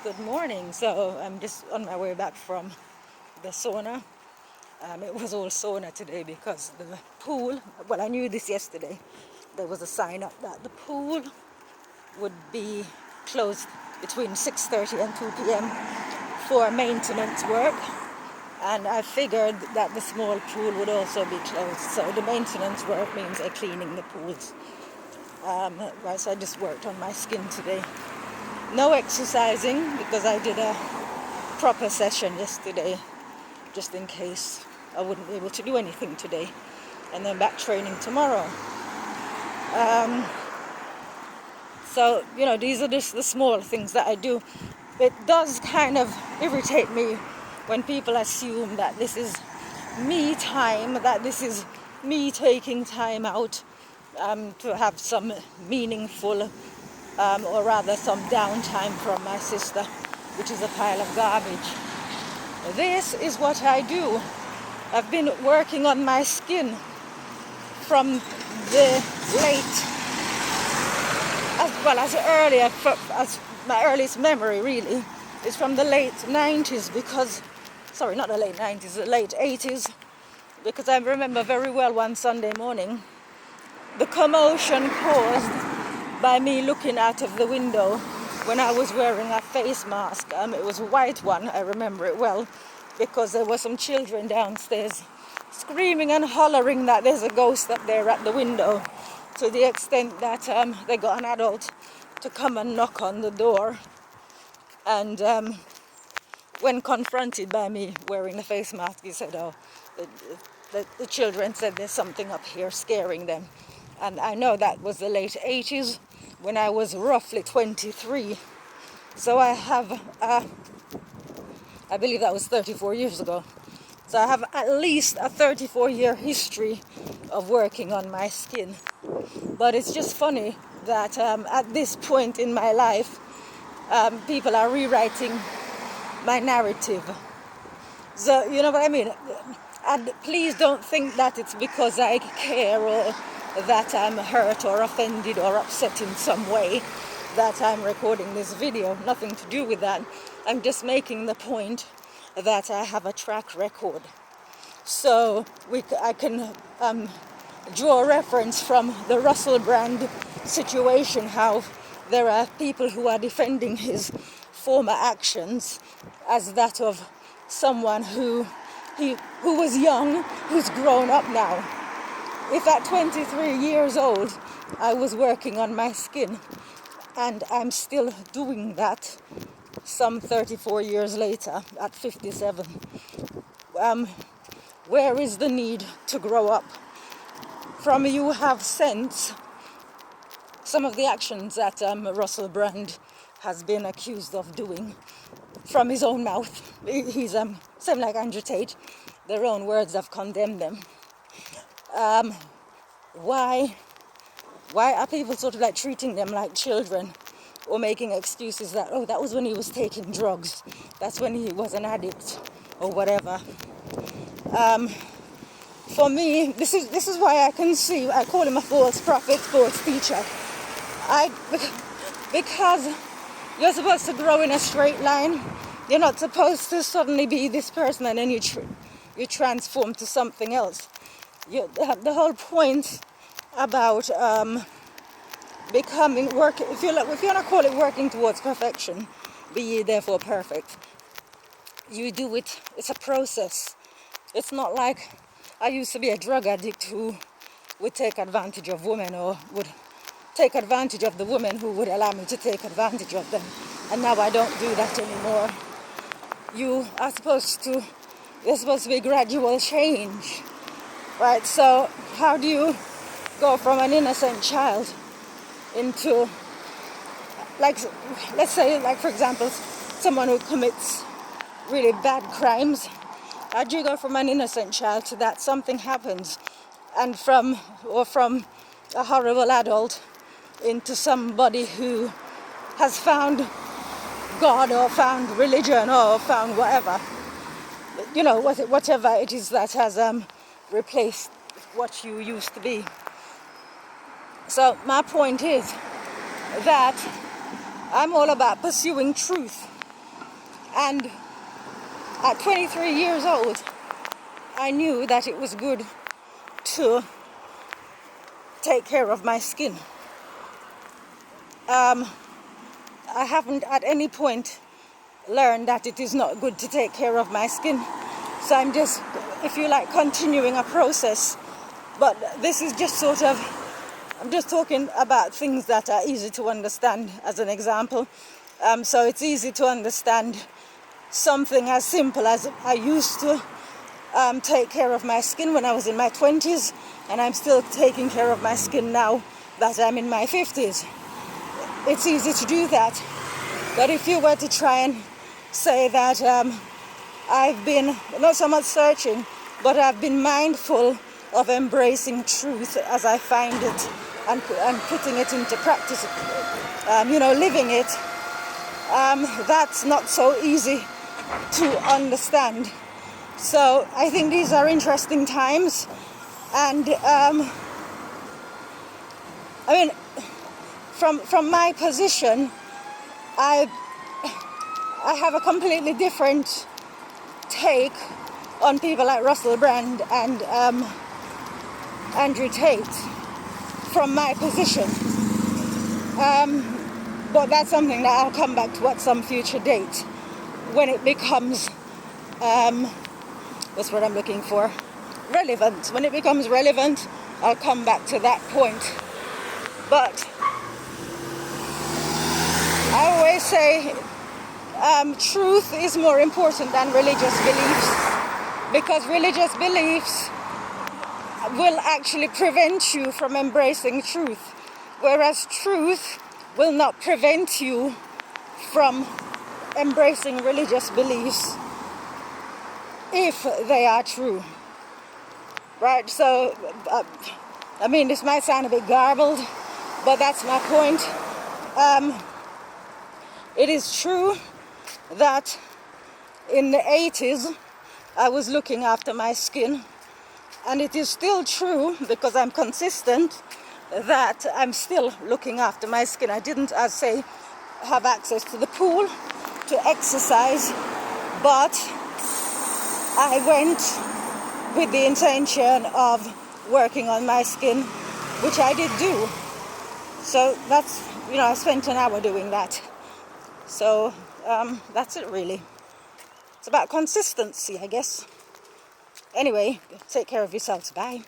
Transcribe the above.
Good morning. So I'm just on my way back from the sauna. It was all sauna today because the pool, well, I knew this yesterday. There was a sign up that the pool would be closed between 6:30 and 2 p.m. for maintenance work. And I figured that the small pool would also be closed. So the maintenance work means they're cleaning the pools. Right, so I just worked on my skin today. No exercising because I did a proper session yesterday, just in case I wouldn't be able to do anything today, and then back training tomorrow. So, these are just the small things that I do. It does kind of irritate me when people assume that this is me time, that this is me taking time out to have some meaningful, or rather some downtime from my sister, which is a pile of garbage. This is what I do. I've been working on my skin from the late, as my earliest memory really is from the late 90s not the late 90s, the late 80s, because I remember very well one Sunday morning the commotion caused by me looking out of the window when I was wearing a face mask. It was a white one, I remember it well, because there were some children downstairs screaming and hollering that there's a ghost up there at the window, to the extent that they got an adult to come and knock on the door. And when confronted by me wearing the face mask, he said, the children said there's something up here scaring them. And I know that was the late 80s when I was roughly 23. So I have, I believe that was 34 years ago. So I have at least a 34-year history of working on my skin. But it's just funny that at this point in my life, people are rewriting my narrative. So, you know what I mean? And please don't think that it's because I care or that I'm hurt or offended or upset in some way that I'm recording this video. Nothing to do with that. I'm just making the point that I have a track record. So I can draw a reference from the Russell Brand situation, how there are people who are defending his former actions as that of someone who was young, who's grown up now. If at 23 years old I was working on my skin and I'm still doing that some 34 years later at 57, where is the need to grow up? From you have sent some of the actions that Russell Brand has been accused of doing from his own mouth. He's same like Andrew Tate. Their own words have condemned them. Why are people sort of like treating them like children, or making excuses that, that was when he was taking drugs, that's when he was an addict or whatever. For me, this is why I call him a false prophet, false teacher. Because you're supposed to grow in a straight line. You're not supposed to suddenly be this person and then you transform to something else. The whole point about becoming if you want to call it working towards perfection, be ye therefore perfect. You do it. It's a process. It's not like I used to be a drug addict who would take advantage of women, or would take advantage of the women who would allow me to take advantage of them. And now I don't do that anymore. There's supposed to be gradual change, right? So how do you go from an innocent child into, like, let's say, like, for example, someone who commits really bad crimes? How do you go from an innocent child to that something happens, and from a horrible adult into somebody who has found God or found religion or found whatever, whatever it is that has replaced what you used to be. So my point is that I'm all about pursuing truth. And at 23 years old, I knew that it was good to take care of my skin. I haven't at any point learned that it is not good to take care of my skin. So I'm just, if you like, continuing a process. But this is just sort of, I'm just talking about things that are easy to understand as an example. So it's easy to understand something as simple as I used to take care of my skin when I was in my 20s, and I'm still taking care of my skin now that I'm in my 50s. It's easy to do that. But if you were to try and say that I've been not so much searching, but I've been mindful of embracing truth as I find it and putting it into practice, living it, that's not so easy to understand. So I think these are interesting times, and from my position, I have a completely different take on people like Russell Brand and Andrew Tate from my position. But that's something that I'll come back to at some future date when it becomes, what's what I'm looking for? Relevant. When it becomes relevant, I'll come back to that point. But I always say truth is more important than religious beliefs, because religious beliefs will actually prevent you from embracing truth, whereas truth will not prevent you from embracing religious beliefs if they are true. Right? So, this might sound a bit garbled, but that's my point. It is true that in the 80s I was looking after my skin, and it is still true, because I'm consistent, that I'm still looking after my skin. I didn't, as say, have access to the pool to exercise, but I went with the intention of working on my skin, which I did do. So that's, I spent an hour doing that. So that's it really. It's about consistency, I guess. Anyway, take care of yourselves. Bye.